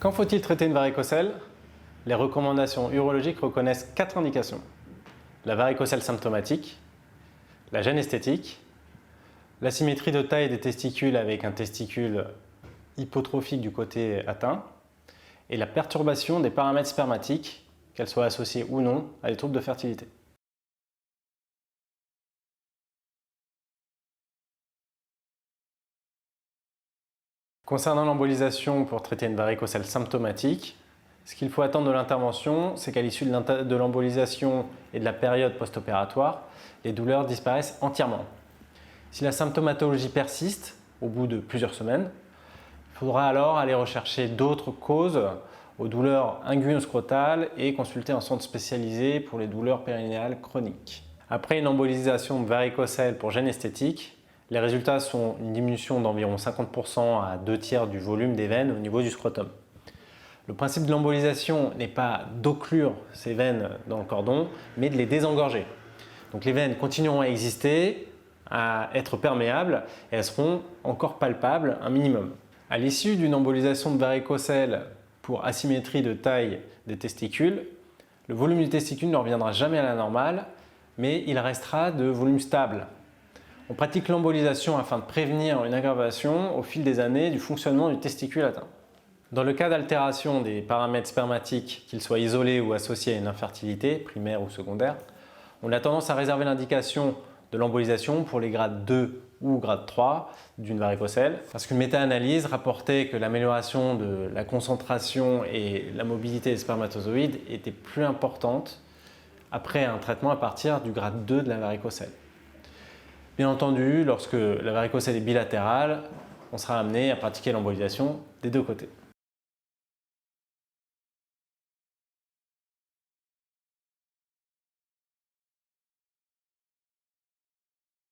Quand faut-il traiter une varicocèle? Les recommandations urologiques reconnaissent 4 indications. La varicocèle symptomatique, la gêne esthétique, l'asymétrie de taille des testicules avec un testicule hypotrophique du côté atteint et la perturbation des paramètres spermatiques, qu'elles soient associées ou non à des troubles de fertilité. Concernant l'embolisation pour traiter une varicocèle symptomatique, ce qu'il faut attendre de l'intervention, c'est qu'à l'issue de l'embolisation et de la période post-opératoire, les douleurs disparaissent entièrement. Si la symptomatologie persiste au bout de plusieurs semaines, il faudra alors aller rechercher d'autres causes aux douleurs inguinoscrotales et consulter un centre spécialisé pour les douleurs périnéales chroniques. Après une embolisation de varicocèle pour gêne esthétique, les résultats sont une diminution d'environ 50% à 2/3 du volume des veines au niveau du scrotum. Le principe de l'embolisation n'est pas d'occlure ces veines dans le cordon, mais de les désengorger. Donc les veines continueront à exister, à être perméables et elles seront encore palpables un minimum. À l'issue d'une embolisation de varicocèle pour asymétrie de taille des testicules, le volume du testicule ne reviendra jamais à la normale, mais il restera de volume stable. On pratique l'embolisation afin de prévenir une aggravation au fil des années du fonctionnement du testicule atteint. Dans le cas d'altération des paramètres spermatiques, qu'ils soient isolés ou associés à une infertilité, primaire ou secondaire, on a tendance à réserver l'indication de l'embolisation pour les grades 2 ou grade 3 d'une varicocèle, parce qu'une méta-analyse rapportait que l'amélioration de la concentration et la mobilité des spermatozoïdes était plus importante après un traitement à partir du grade 2 de la varicocèle. Bien entendu, lorsque la varicocèle est bilatérale, on sera amené à pratiquer l'embolisation des deux côtés.